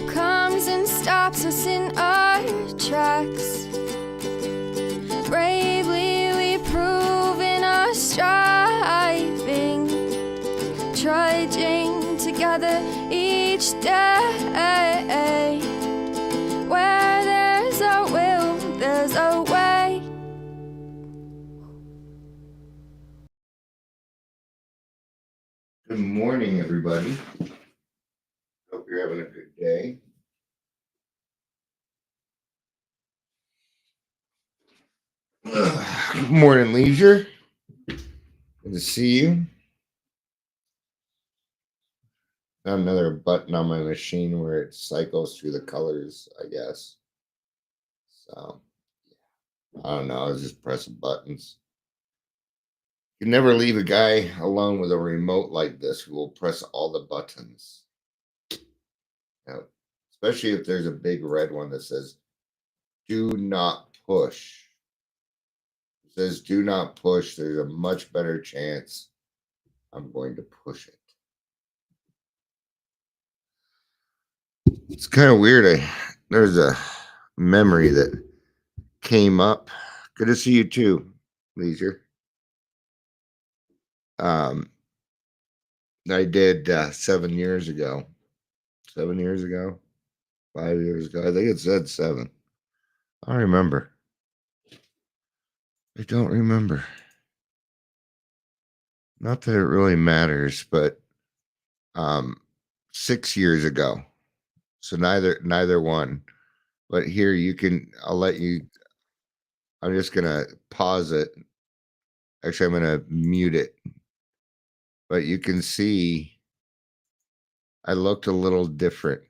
comes and stops us in our tracks. Bravely we prove in our striving, trudging together each day. Where there's a will, there's a way. Good morning, everybody. Hope you're having a good day. Good morning, Leisure. Good to see you. Got another button on my machine where it cycles through the colors, I guess. So, I don't know. I was just pressing buttons. You can never leave a guy alone with a remote like this who will press all the buttons. Now, especially if there's a big red one that says, do not push. It says, do not push. There's a much better chance I'm going to push it. It's kind of weird. There's a memory that came up. Good to see you too, Leisure. I did 7 years ago. 7 years ago? 5 years ago? I think it said 7. I don't remember. I don't remember. Not that it really matters, but 6 years ago. So neither one. But here you can, I'm just gonna pause it. Actually, I'm gonna mute it. But you can see I looked a little different.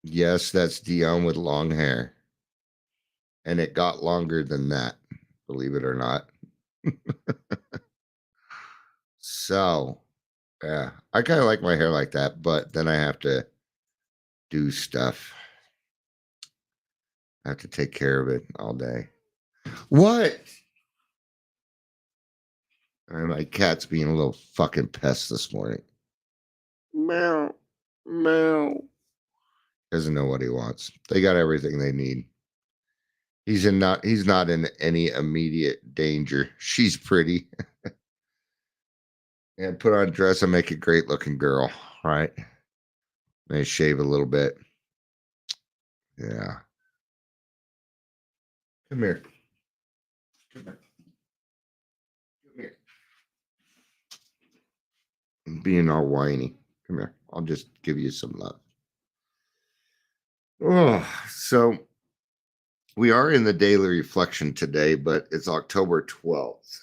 Yes, that's Dion with long hair. And it got longer than that, believe it or not. So, yeah, I kind of like my hair like that, but then I have to do stuff. I have to take care of it all day. What? My cat's being a little fucking pest this morning. Meow, meow. Doesn't know what he wants. They got everything they need. He's not in any immediate danger. She's pretty. And put on a dress and make a great looking girl, right? May shave a little bit. Yeah. Come here. Come here. Come here. I'm being all whiny. Come here. I'll just give you some love. Oh, so we are in the daily reflection today, but it's October 12th.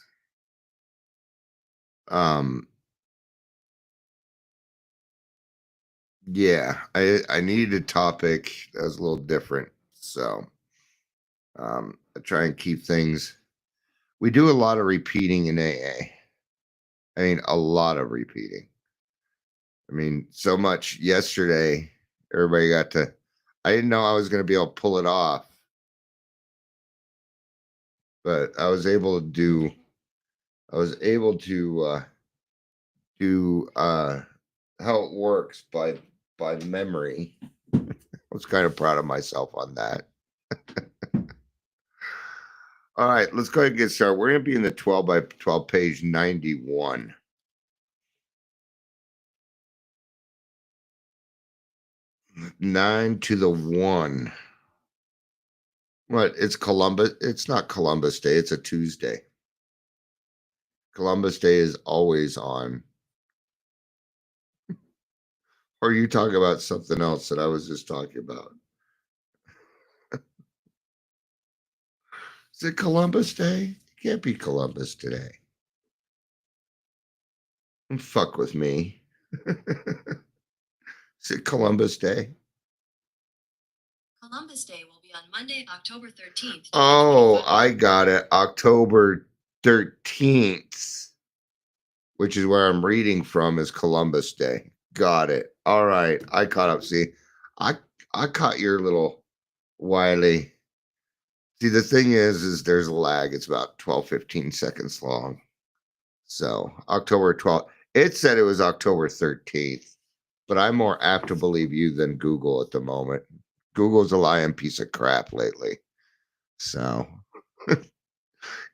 Yeah, I needed a topic that was a little different. So I try and keep things. We do a lot of repeating in AA. I mean, a lot of repeating. I mean, so much yesterday, everybody got to, I didn't know I was going to be able to pull it off, but I was able to do how it works by memory. I was kind of proud of myself on that. All right, let's go ahead and get started. We're going to be in the 12 by 12 page 91. Nine to the 1. What? It's Columbus. It's not Columbus Day. It's a Tuesday. Columbus Day is always on. Or you talk about something else that I was just talking about. Is it Columbus Day? It can't be Columbus today. Don't fuck with me. Is it Columbus Day? Columbus Day will be on Monday, October 13th. Oh, I got it. October 13th, which is where I'm reading from, is Columbus Day. Got it. All right. I caught up. See, I caught your little wily. See, the thing is there's a lag. It's about 12, 15 seconds long. So October 12th. It said it was October 13th, but I'm more apt to believe you than Google at the moment. Google's a lying piece of crap lately. So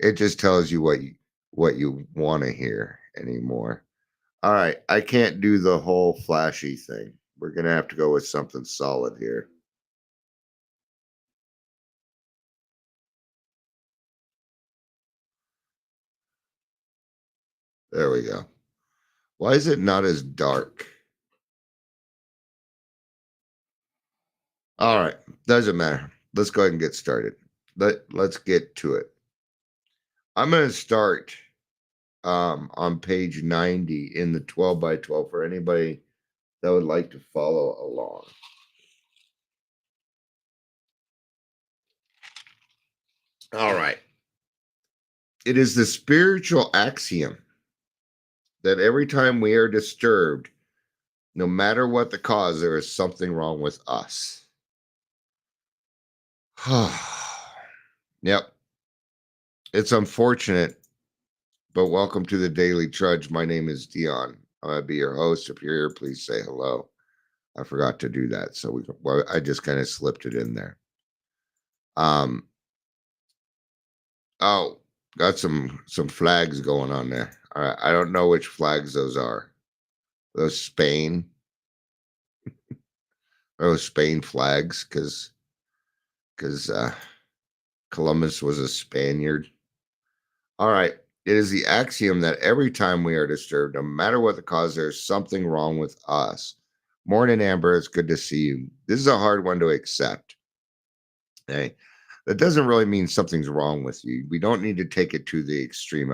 it just tells you what you want to hear anymore. All right, I can't do the whole flashy thing. We're gonna have to go with something solid here. There we go. Why is it not as dark? All right, doesn't matter. Let's go ahead and get started. Let's get to it. I'm going to start on page 90 in the 12 by 12 for anybody that would like to follow along. All right. It is the spiritual axiom that every time we are disturbed, no matter what the cause, there is something wrong with us. Yep. It's unfortunate, but welcome to the Daily Trudge. My name is Dion. I'm going to be your host. If you're here, please say hello. I forgot to do that, so I just kind of slipped it in there. Oh, got some flags going on there. All right, I don't know which flags those are. Those Spain, those Spain flags, because Columbus was a Spaniard. All right. It is the axiom that every time we are disturbed, no matter what the cause, there's something wrong with us. Morning, Amber. It's good to see you. This is a hard one to accept. Okay. That doesn't really mean something's wrong with you. We don't need to take it to the extreme.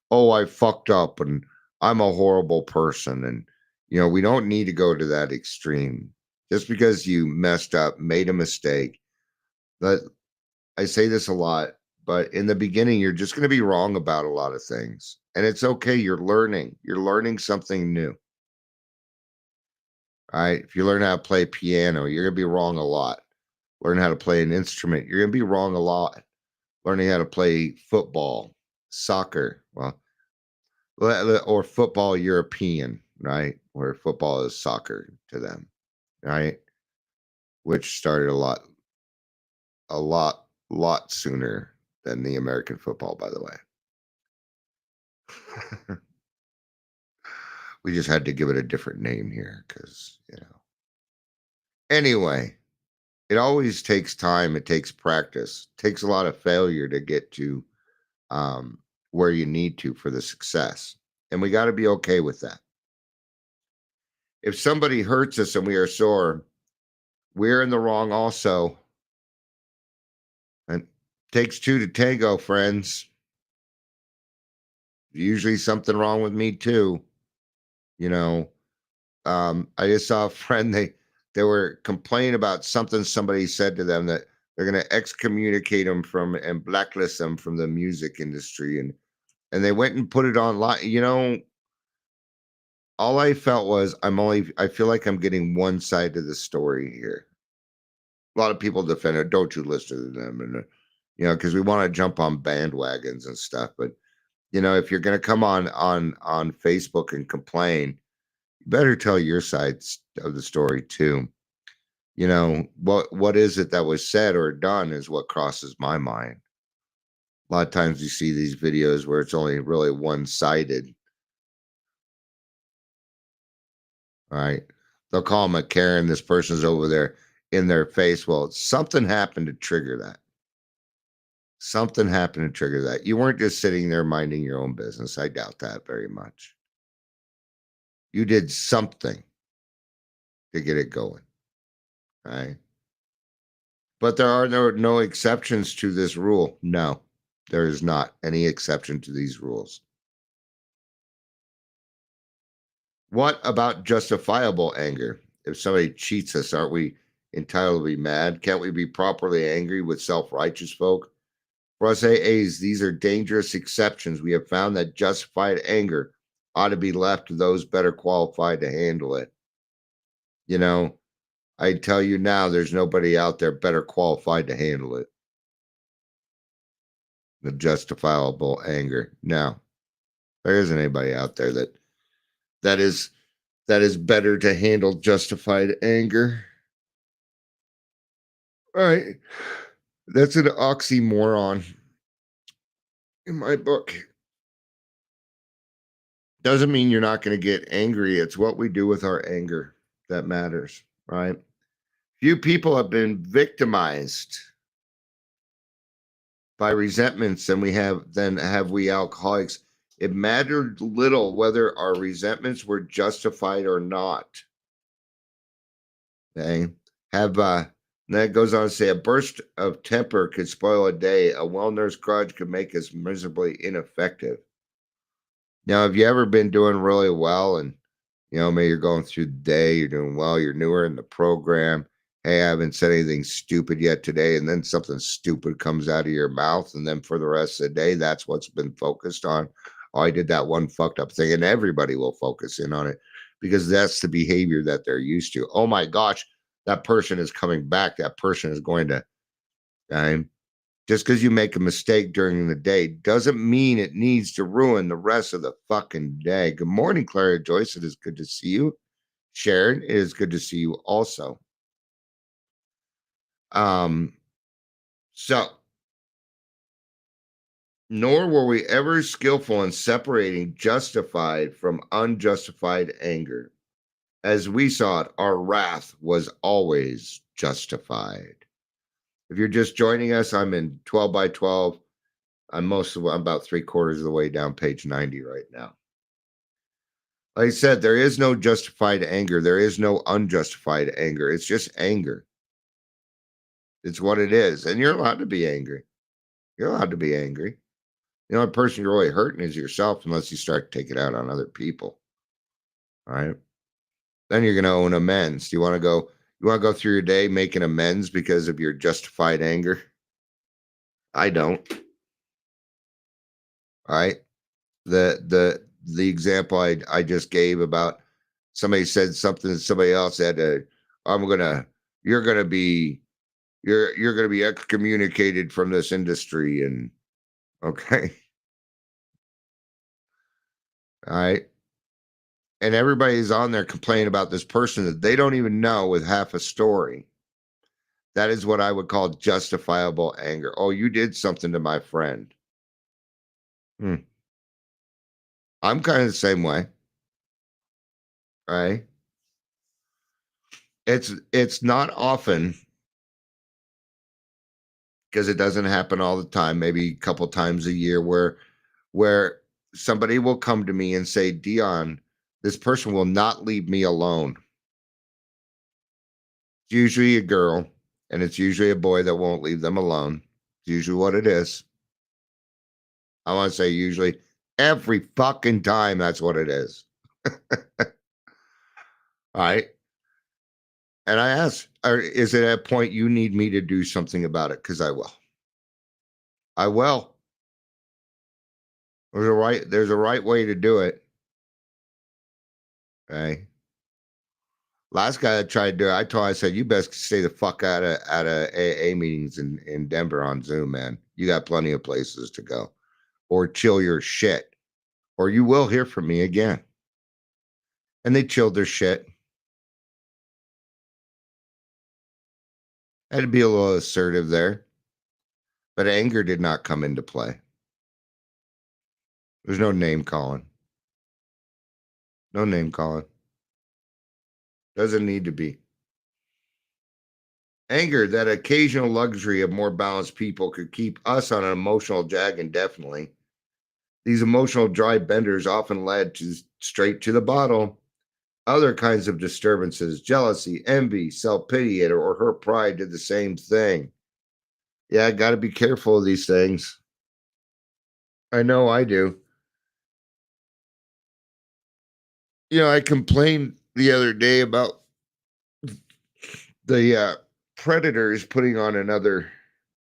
Oh, I fucked up and I'm a horrible person. And, we don't need to go to that extreme. Just because you messed up, made a mistake. But I say this a lot, but in the beginning, you're just going to be wrong about a lot of things. And it's okay. You're learning something new. All right. If you learn how to play piano, you're going to be wrong a lot. Learn how to play an instrument, you're going to be wrong a lot. Learning how to play football, soccer, or football European, right? Where football is soccer to them, right? Which started a lot sooner than the American football, by the way. We just had to give it a different name here because, Anyway, it always takes time. It takes practice. It takes a lot of failure to get to where you need to for the success. And we got to be okay with that. If somebody hurts us and we are sore, we're in the wrong also. And it takes two to tango, friends. Usually something wrong with me too. I just saw a friend, they were complaining about something somebody said to them that they're going to excommunicate them from and blacklist them from the music industry. And they went and put it online. All I felt was I feel like I'm getting one side of the story here. A lot of people defend it. Don't you listen to them? And, because we want to jump on bandwagons and stuff. But, if you're going to come on Facebook and complain, you better tell your side of the story too. What is it that was said or done is what crosses my mind. A lot of times you see these videos where it's only really one-sided. All right. They'll call him a Karen. This person's over there in their face. Well, something happened to trigger that. Something happened to trigger that. You weren't just sitting there minding your own business. I doubt that very much. You did something to get it going. Right? But there are no exceptions to this rule. No, there is not any exception to these rules. What about justifiable anger? If somebody cheats us, aren't we entitled to be mad? Can't we be properly angry with self-righteous folk? For us AAs, these are dangerous exceptions. We have found that justified anger ought to be left to those better qualified to handle it. I tell you now, there's nobody out there better qualified to handle it. The justifiable anger. Now, There isn't anybody out there that is better to handle justified anger. All right. That's an oxymoron in my book. Doesn't mean you're not going to get angry. It's what we do with our anger that matters, right? Few people have been victimized by resentments than we alcoholics. It mattered little whether our resentments were justified or not. Okay. That goes on to say a burst of temper could spoil a day. A well-nursed grudge could make us miserably ineffective. Now, have you ever been doing really well and, maybe you're going through the day, you're doing well, you're newer in the program. Hey, I haven't said anything stupid yet today. And then something stupid comes out of your mouth. And then for the rest of the day, that's what's been focused on. Oh, I did that one fucked up thing. And everybody will focus in on it because that's the behavior that they're used to. Oh my gosh, that person is coming back. That person is going to, just because you make a mistake during the day doesn't mean it needs to ruin the rest of the fucking day. Good morning, Clara Joyce. It is good to see you. Sharon, it is good to see you also. So, nor were we ever skillful in separating justified from unjustified anger. As we saw it, our wrath was always justified. If you're just joining us, I'm in 12 by 12. I'm about 3/4 of the way down page 90 right now. Like I said, there is no justified anger. There is no unjustified anger. It's just anger. It's what it is. And you're allowed to be angry. You're allowed to be angry. The person you're really hurting is yourself unless you start taking it out on other people. All right. Then you're going to own amends. You want to go through your day making amends because of your justified anger? I don't. All right. The example I just gave about somebody said something to somebody else said, you're gonna be excommunicated from this industry. And okay. All right. And everybody's on there complaining about this person that they don't even know with half a story. That is what I would call justifiable anger. Oh, you did something to my friend. I'm kind of the same way. Right? It's not often because it doesn't happen all the time, maybe a couple times a year where somebody will come to me and say, Dion, this person will not leave me alone. It's usually a girl, and it's usually a boy that won't leave them alone. It's usually what it is. I want to say usually every fucking time that's what it is. All right. And I ask, is it at a point you need me to do something about it? Because I will. I will. There's a right way to do it. Okay. Last guy I tried to do, I said, you best stay the fuck out of AA meetings in Denver on Zoom, man. You got plenty of places to go. Or chill your shit. Or you will hear from me again. And they chilled their shit. I had to be a little assertive there. But anger did not come into play. There's no name calling. No name calling. Doesn't need to be. Anger, that occasional luxury of more balanced people, could keep us on an emotional jag indefinitely. These emotional dry benders often led straight to the bottle. Other kinds of disturbances, jealousy, envy, self-pity, or her pride did the same thing. Yeah, I got to be careful of these things. I know I do. I complained the other day about the Predators putting on another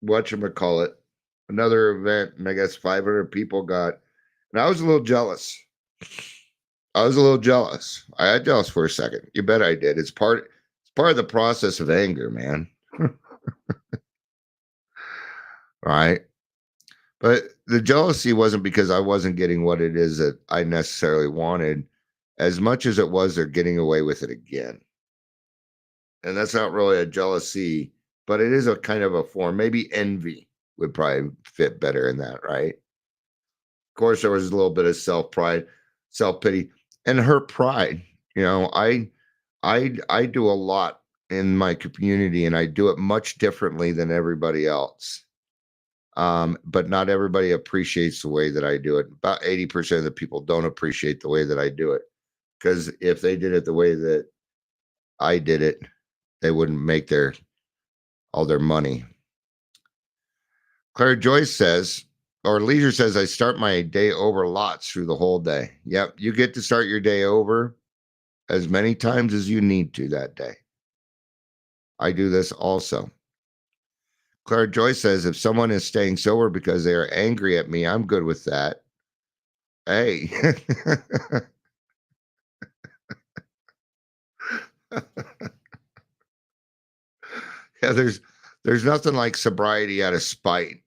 another event, and I guess 500 people got, and I was a little jealous. I got jealous for a second. You bet I did. It's part of the process of anger, man. Right? But the jealousy wasn't because I wasn't getting what it is that I necessarily wanted, as much as it was they're getting away with it again. And that's not really a jealousy, but it is a kind of a form. Maybe envy would probably fit better in that, right? Of course, there was a little bit of self pride, self pity, and her pride. You know, I do a lot in my community, and I do it much differently than everybody else. But not everybody appreciates the way that I do it. About 80% of the people don't appreciate the way that I do it. Because if they did it the way that I did it, they wouldn't make all their money. Claire Joyce says, or Leisure says, I start my day over lots through the whole day. Yep, you get to start your day over as many times as you need to that day. I do this also. Claire Joyce says, if someone is staying sober because they are angry at me, I'm good with that. Hey. Yeah, there's nothing like sobriety out of spite.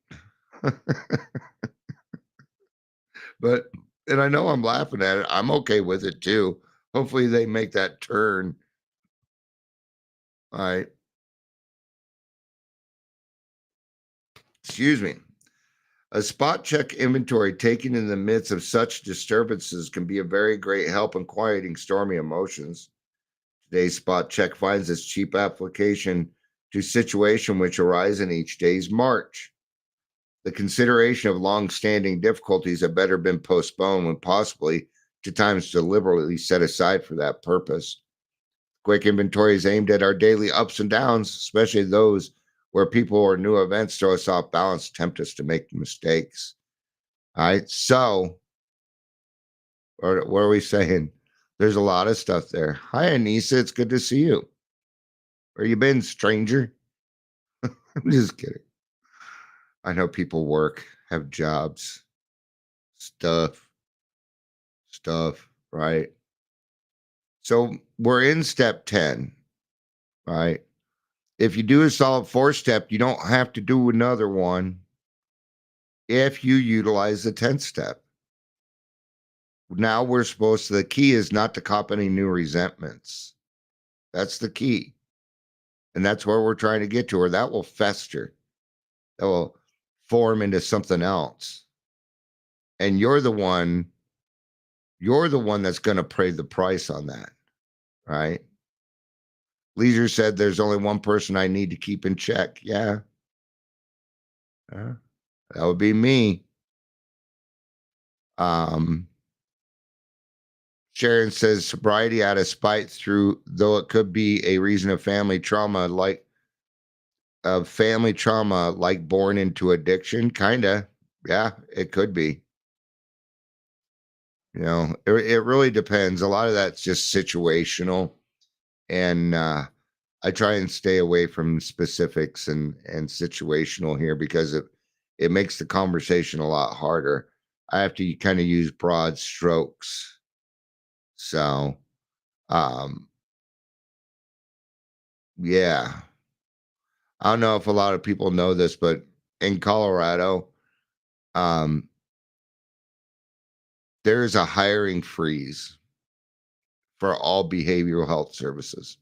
But and I know I'm laughing at it. I'm okay with it too. Hopefully they make that turn. All right. Excuse me. A spot check inventory taken in the midst of such disturbances can be a very great help in quieting stormy emotions. Today's spot check finds its cheap application to situation which arise in each day's march. The consideration of long-standing difficulties had better been postponed when possibly to times deliberately set aside for that purpose. Quick inventory is aimed at our daily ups and downs, especially those where people or new events throw us off balance, tempt us to make mistakes. All right. So, or what are we saying? There's a lot of stuff there. Hi, Anissa. It's good to see you. Where you been, stranger? I'm just kidding. I know people work, have jobs, stuff, right? So we're in step 10, right? If you do a solid 4-step, you don't have to do another one if you utilize the 10th step. Now we're supposed to, the key is not to cop any new resentments. That's the key. And that's where we're trying to get to, or that will fester. That will form into something else. And you're the one that's going to pay the price on that, right? Leisure said there's only one person I need to keep in check. Yeah. That would be me. Sharon says sobriety out of spite through, though it could be a reason of family trauma, like born into addiction. Kinda. Yeah, it could be. You know, it really depends. A lot of that's just situational. And I try and stay away from specifics and situational here because it makes the conversation a lot harder. I have to kind of use broad strokes. So, yeah. I don't know if a lot of people know this, but in Colorado, um, there's a hiring freeze for all behavioral health services.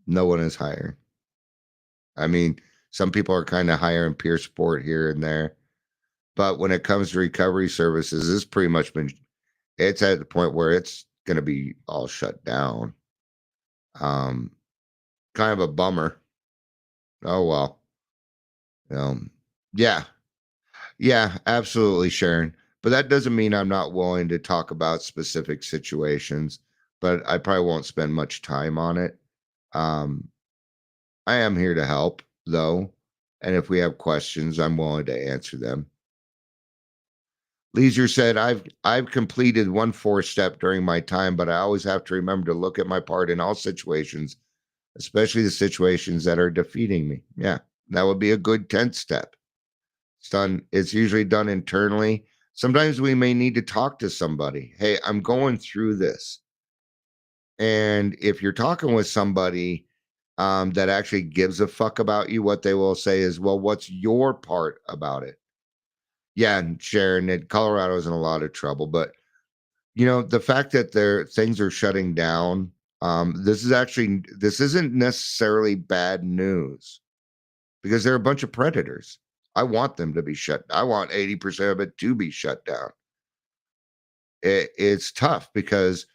No one is hiring. I mean, some people are kind of hiring peer support here and there, but when it comes to recovery services, it's pretty much it's at the point where it's going to be all shut down. Kind of a bummer. Oh, well. Yeah. Yeah, absolutely, Sharon. But that doesn't mean I'm not willing to talk about specific situations, but I probably won't spend much time on it. Um, I am here to help, though. And if we have questions, I'm willing to answer them. Leisure said, I've completed one 4-step during my time, but I always have to remember to look at my part in all situations, especially the situations that are defeating me. Yeah, that would be a good 10th step. It's usually done internally. Sometimes we may need to talk to somebody. Hey, I'm going through this. And if you're talking with somebody that actually gives a fuck about you, what they will say is, well, what's your part about it? Yeah, and Sharon, and Colorado's in a lot of trouble, but the fact that things are shutting down, this isn't necessarily bad news because they're a bunch of predators. I want them to be I want 80% of it to be shut down. It's tough because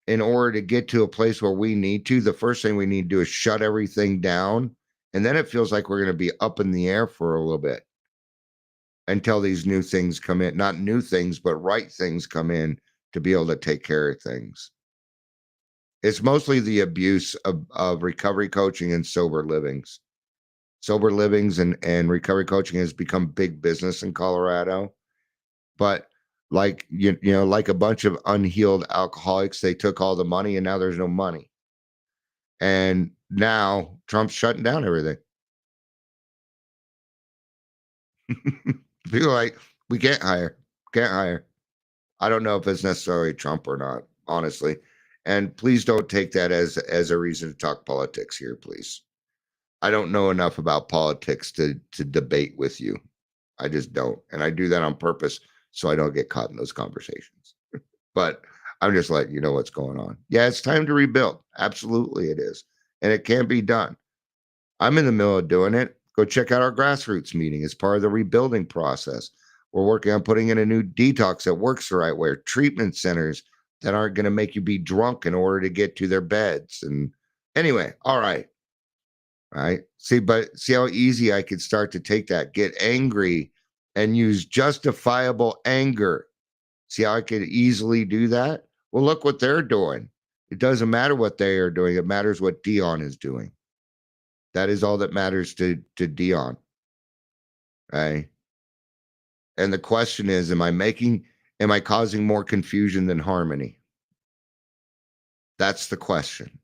in order to get to a place where we need to, the first thing we need to do is shut everything down. And then it feels like we're going to be up in the air for a little bit until these new things come in. Not new things, but right things come in to be able to take care of things. It's mostly the abuse of recovery coaching and sober livings. Sober livings and recovery coaching has become big business in Colorado. But like like a bunch of unhealed alcoholics, they took all the money and now there's no money. And now Trump's shutting down everything. People are like, we can't hire. I don't know if it's necessarily Trump or not, honestly. And please don't take that as a reason to talk politics here, please. I don't know enough about politics to debate with you. I just don't. And I do that on purpose so I don't get caught in those conversations. But I'm just letting you know what's going on. Yeah, it's time to rebuild. Absolutely it is. And it can be done. I'm in the middle of doing it. Go check out our grassroots meeting. It's part of the rebuilding process. We're working on putting in a new detox that works the right way, treatment centers that aren't going to make you be drunk in order to get to their beds. And anyway, all right. See how easy I could start to take that, get angry and use justifiable anger. See how I could easily do that? Well, look what they're doing. It doesn't matter what they are doing. It matters what Dion is doing. That is all that matters to Dion. Right? And the question is, am I causing more confusion than harmony? That's the question.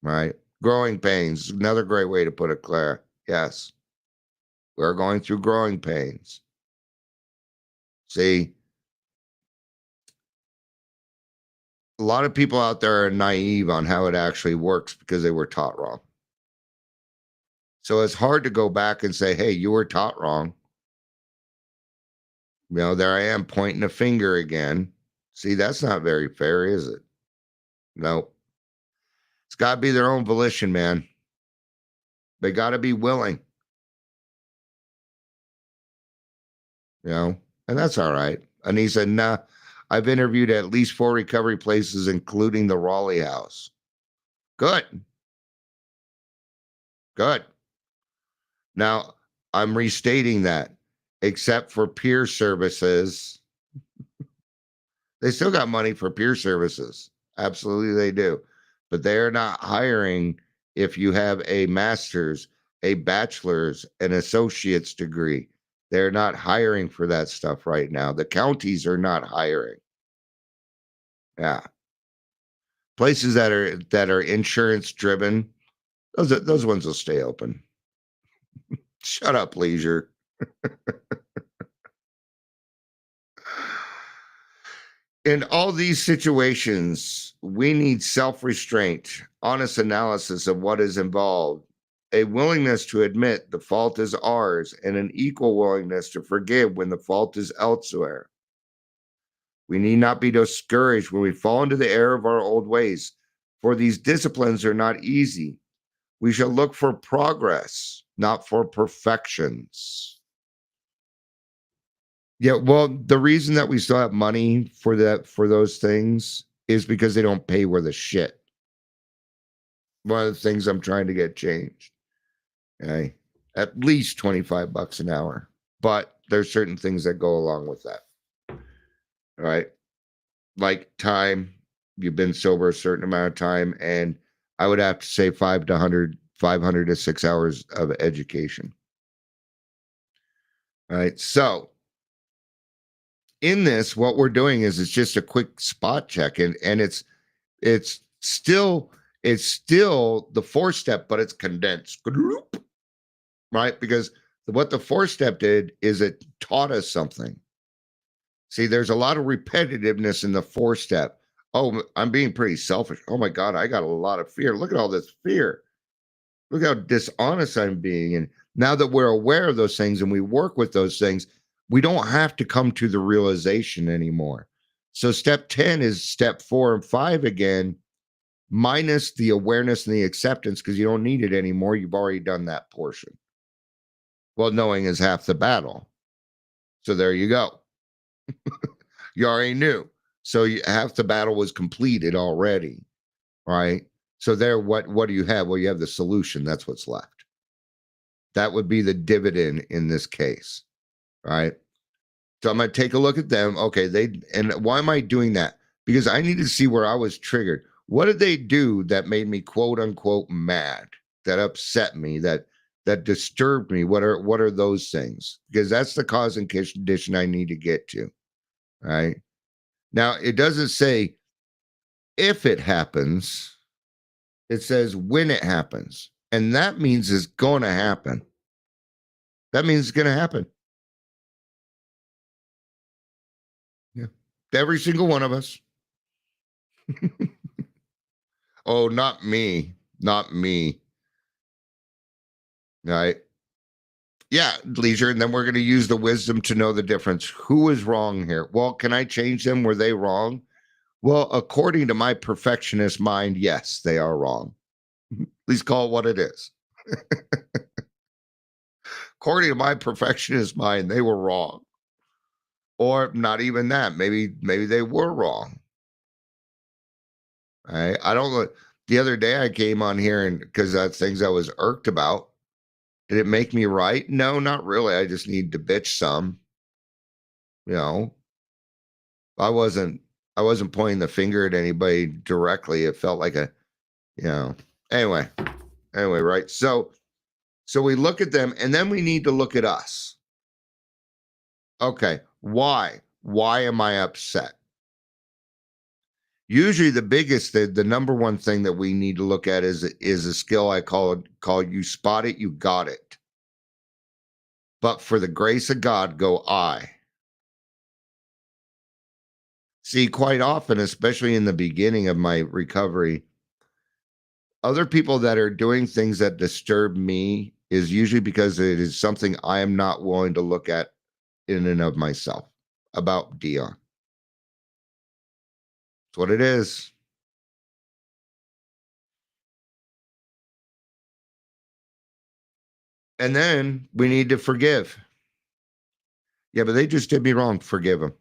Right? Growing pains, another great way to put it, Claire. Yes. We're going through growing pains. See, a lot of people out there are naive on how it actually works because they were taught wrong. So it's hard to go back and say, hey, you were taught wrong. There I am pointing a finger again. See, that's not very fair, is it? No. It's got to be their own volition, man. They got to be willing. And that's all right. And he said, nah, I've interviewed at least 4 recovery places, including the Raleigh House. Good. Now, I'm restating that, except for peer services. They still got money for peer services. Absolutely, they do. But they're not hiring if you have a master's, a bachelor's, an associate's degree. They're not hiring for that stuff right now. The counties are not hiring. Yeah. Places that are insurance driven, those ones will stay open. Shut up, leisure. In all these situations, we need self-restraint, honest analysis of what is involved, a willingness to admit the fault is ours, and an equal willingness to forgive when the fault is elsewhere. We need not be discouraged when we fall into the error of our old ways, for these disciplines are not easy. We shall look for progress, not for perfections. Yeah, well, the reason that we still have money for those things is because they don't pay worth a shit. One of the things I'm trying to get changed. Okay. At least $25 an hour. But there's certain things that go along with that. All right. Like time. You've been sober a certain amount of time, and I would have to say 500 to 6 hours of education. All right. So in this, what we're doing is it's just a quick spot check, and it's still the 4-step, but it's condensed, right? Because what the 4-step did is it taught us something. See, there's a lot of repetitiveness in the 4-step. Oh, I'm being pretty selfish. Oh my God, I got a lot of fear. Look at all this fear. Look how dishonest I'm being. And now that we're aware of those things and we work with those things, We don't have to come to the realization anymore. So step 10 is step 4 and 5 again, minus the awareness and the acceptance, because you don't need it anymore. You've already done that portion. Well, knowing is half the battle. So there you go. You already knew. So half the battle was completed already, right? So there, what do you have? Well, you have the solution. That's what's left. That would be the dividend in this case, right? So I'm going to take a look at them. Okay, and why am I doing that? Because I need to see where I was triggered. What did they do that made me quote unquote mad? That upset me? That disturbed me? What are those things? Because that's the cause and condition I need to get to. Right now, it doesn't say if it happens. It says when it happens, and that means it's going to happen. That means it's going to happen. Yeah, every single one of us. Oh, not me. Not me. All right. Yeah, leisure. And then we're going to use the wisdom to know the difference. Who is wrong here? Well, can I change them? Were they wrong? Well, according to my perfectionist mind, yes, they are wrong. Please call it what it is. According to my perfectionist mind, they were wrong. Or not even that. Maybe they were wrong. I don't know. The other day I came on here and because that's things I was irked about. Did it make me right? No, not really. I just need to bitch some. You know, I wasn't pointing the finger at anybody directly. It felt like a, you know. Anyway, right. So we look at them and then we need to look at us. Okay, why? Why am I upset? Usually the number one thing that we need to look at is a skill I call you spot it, you got it. But for the grace of God, go I. See, quite often, especially in the beginning of my recovery, other people that are doing things that disturb me is usually because it is something I am not willing to look at in and of myself about Dion. That's what it is. And then we need to forgive. Yeah, but they just did me wrong. Forgive them.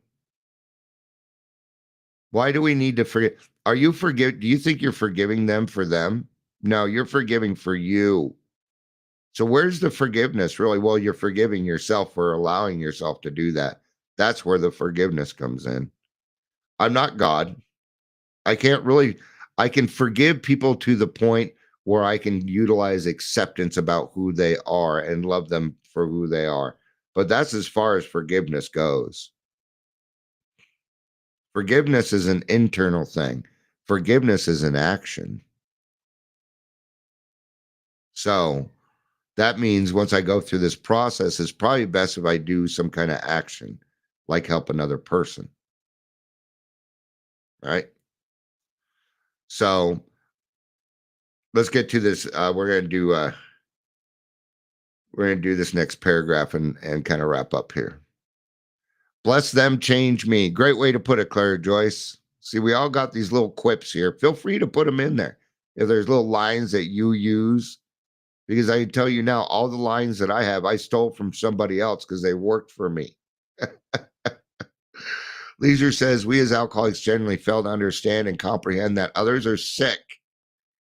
Why do we need to forgive? Do you think you're forgiving them for them? No, you're forgiving for you. So where's the forgiveness really? Well, you're forgiving yourself for allowing yourself to do that. That's where the forgiveness comes in. I'm not God. I can forgive people to the point where I can utilize acceptance about who they are and love them for who they are. But that's as far as forgiveness goes. Forgiveness is an internal thing. Forgiveness is an action. So that means once I go through this process, it's probably best if I do some kind of action, like help another person. Right? So let's get to this. We're gonna do this next paragraph and kind of wrap up here. Bless them, change me. Great way to put it, Clara Joyce. See, we all got these little quips here. Feel free to put them in there. If there's little lines that you use, because I can tell you now, all the lines that I have, I stole from somebody else because they worked for me. Leisure says, we as alcoholics generally fail to understand and comprehend that others are sick,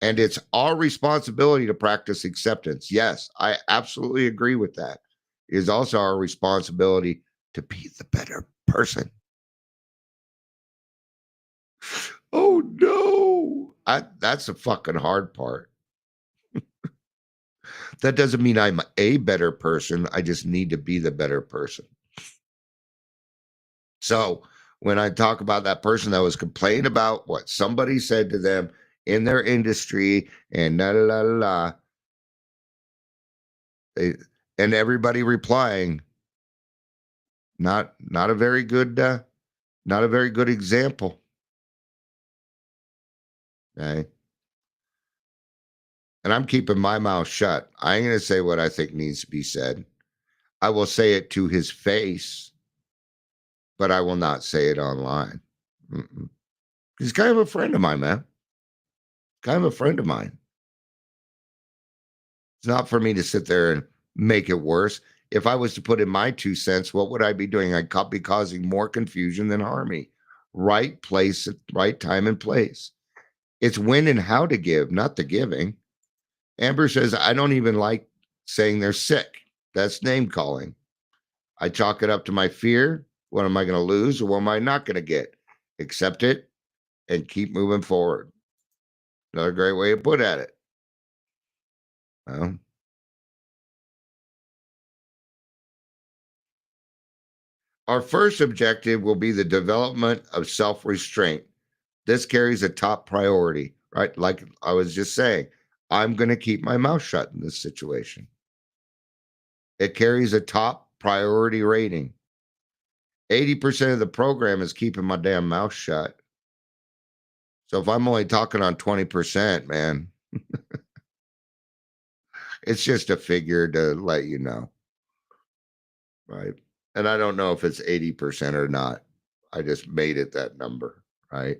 and it's our responsibility to practice acceptance. Yes, I absolutely agree with that. It is also our responsibility to be the better person. Oh no, that's the fucking hard part. That doesn't mean I'm a better person. I just need to be the better person. So when I talk about that person that was complaining about what somebody said to them in their industry and la la la la, and everybody replying, not a very good example. Okay. And I'm keeping my mouth shut. I ain't gonna say what I think needs to be said. I will say it to his face, but I will not say it online. Mm-mm. He's kind of a friend of mine, man. Kind of a friend of mine. It's not for me to sit there and make it worse. If I was to put in my 2 cents, what would I be doing? I'd be causing more confusion than harmony. Right place, right time and place. It's when and how to give, not the giving. Amber says, I don't even like saying they're sick. That's name calling. I chalk it up to my fear. What am I going to lose or what am I not going to get? Accept it and keep moving forward. Another great way to put at it. Well, our first objective will be the development of self restraint. This carries a top priority, right? Like I was just saying, I'm going to keep my mouth shut in this situation. It carries a top priority rating. 80% of the program is keeping my damn mouth shut. So if I'm only talking on 20%, man, it's just a figure to let you know, right? And I don't know if it's 80% or not. I just made it that number, right?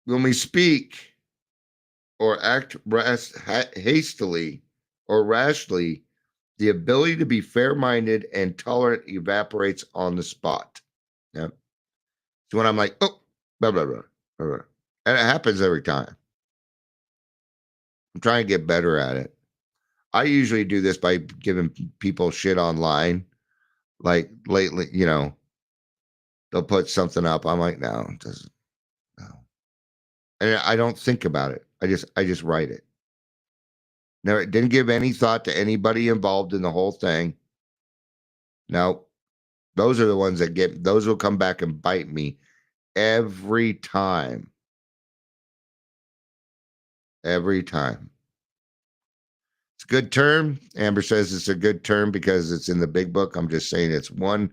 When we speak or act hastily or rashly, the ability to be fair-minded and tolerant evaporates on the spot. Yeah. So when I'm like, oh, blah, blah, blah, blah, blah. And it happens every time. I'm trying to get better at it. I usually do this by giving people shit online. Like lately, they'll put something up. I'm like, no, it doesn't, no. And I don't think about it. I just write it. No, it didn't give any thought to anybody involved in the whole thing. No, those are the ones those will come back and bite me every time. Every time. It's a good term. Amber says it's a good term because it's in the big book. I'm just saying it's one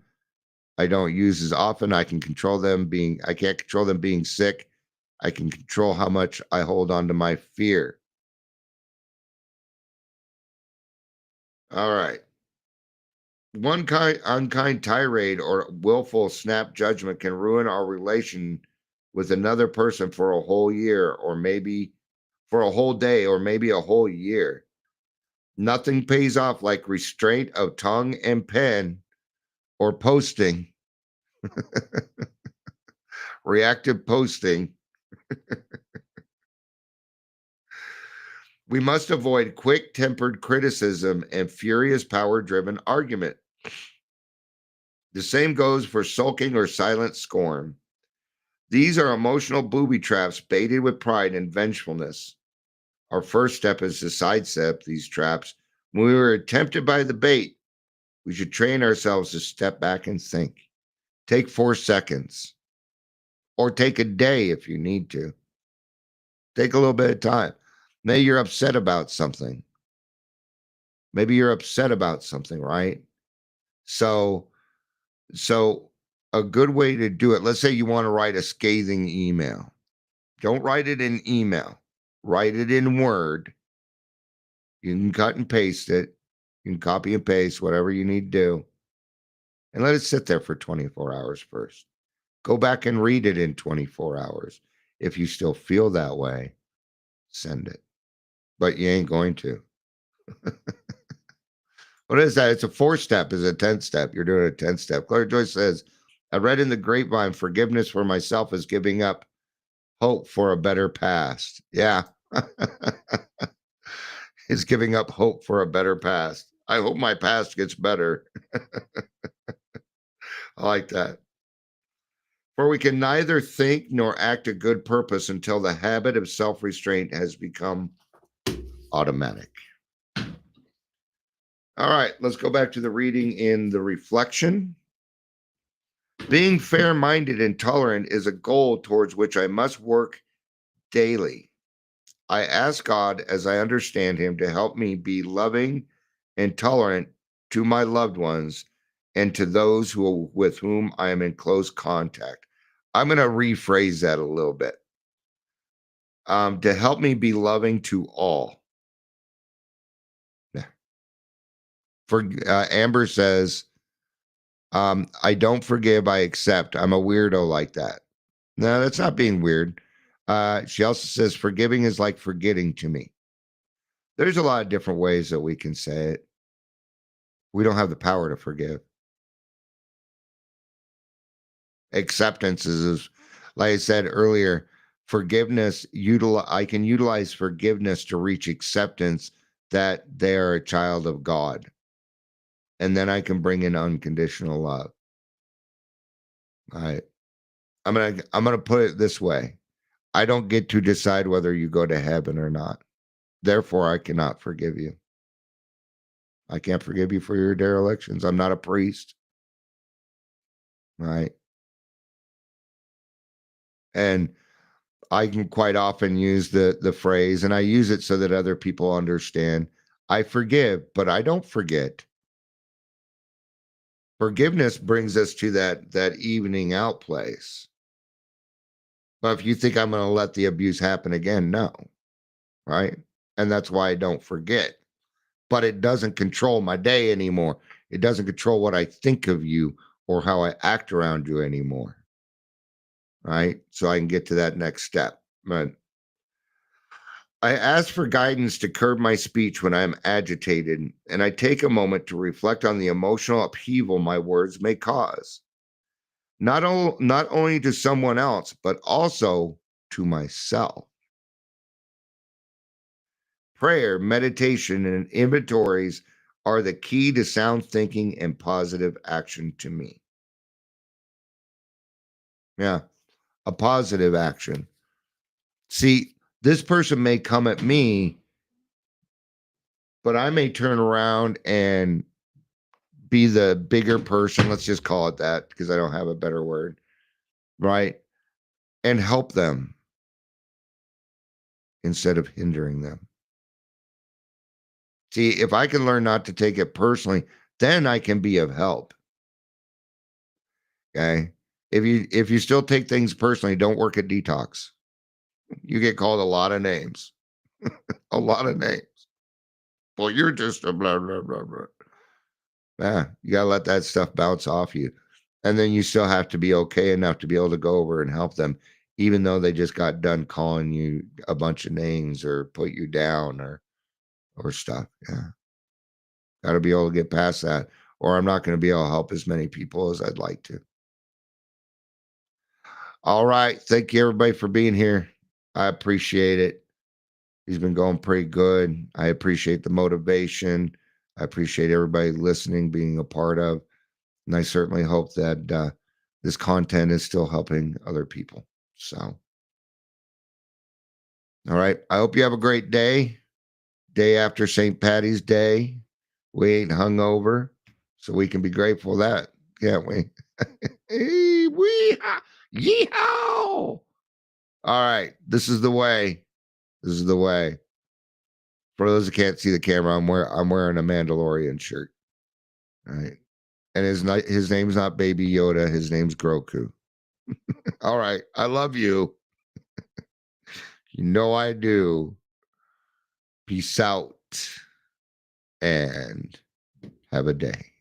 I don't use as often. I can't control them being sick. I can control how much I hold on to my fear. All right. One unkind tirade or willful snap judgment can ruin our relation with another person for a whole year, or maybe for a whole day, or maybe a whole year. Nothing pays off like restraint of tongue and pen or posting, reactive posting. We must avoid quick tempered criticism and furious power driven argument. The same goes for sulking or silent scorn. These are emotional booby traps baited with pride and vengefulness. Our first step is to sidestep these traps. When we are tempted by the bait, we should train ourselves to step back and think. Take 4 seconds, or take a day if you need to. Take a little bit of time. Maybe you're upset about something. Right? So a good way to do it, let's say you want to write a scathing email. Don't write it in email. Write it in Word. You can cut and paste it. You can copy and paste whatever you need to do. And let it sit there for 24 hours first. Go back and read it in 24 hours. If you still feel that way, send it. But you ain't going to. What is that? It's a 4-step. It's a 10-step. You're doing a 10-step. Claire Joyce says, I read in the grapevine, forgiveness for myself is giving up hope for a better past. Yeah. Is giving up hope for a better past. I hope my past gets better. I like that. For we can neither think nor act a good purpose until the habit of self restraint has become automatic. All right, let's go back to the reading in the reflection. Being fair minded and tolerant is a goal towards which I must work daily. I ask God, as I understand Him, to help me be loving and tolerant to my loved ones and to those with whom I am in close contact. I'm going to rephrase that a little bit. To help me be loving to all. Amber says, I don't forgive, I accept. I'm a weirdo like that. No, that's not being weird. She also says, forgiving is like forgetting to me. There's a lot of different ways that we can say it. We don't have the power to forgive. Acceptance is like I said earlier, forgiveness, I can utilize forgiveness to reach acceptance that they are a child of God. And then I can bring in unconditional love. All right. I'm gonna put it this way. I don't get to decide whether you go to heaven or not. Therefore, I cannot forgive you. I can't forgive you for your derelictions. I'm not a priest. Right. And I can quite often use the phrase, and I use it so that other people understand. I forgive, but I don't forget. Forgiveness brings us to that evening out place. But if you think I'm going to let the abuse happen again, no. Right? And that's why I don't forget. But it doesn't control my day anymore. It doesn't control what I think of you or how I act around you anymore. Right? So I can get to that next step. But I ask for guidance to curb my speech when I am agitated, and I take a moment to reflect on the emotional upheaval my words may cause, not only to someone else, but also to myself. Prayer, meditation, and inventories are the key to sound thinking and positive action to me. Yeah, a positive action. See, this person may come at me, but I may turn around and be the bigger person. Let's just call it that because I don't have a better word. Right. And help them instead of hindering them. See, if I can learn not to take it personally, then I can be of help. Okay. If you still take things personally, don't work at detox. You get called a lot of names. A lot of names. Well, you're just a blah blah blah blah. Yeah, you gotta let that stuff bounce off you. And then you still have to be okay enough to be able to go over and help them, even though they just got done calling you a bunch of names or put you down or stuff. Yeah. Gotta be able to get past that. Or I'm not gonna be able to help as many people as I'd like to. All right. Thank you everybody for being here. I appreciate it. He's been going pretty good. I appreciate the motivation. I appreciate everybody listening, being a part of. And I certainly hope that this content is still helping other people. So, all right. I hope you have a great day. Day after St. Patty's Day. We ain't hungover, so we can be grateful for that, can't we? Hey, yeehaw! All right. This is the way. This is the way. For those who can't see the camera, I'm wearing a Mandalorian shirt. All right. And his name's not Baby Yoda. His name's Grogu. All right. I love you. You know I do. Peace out and have a day.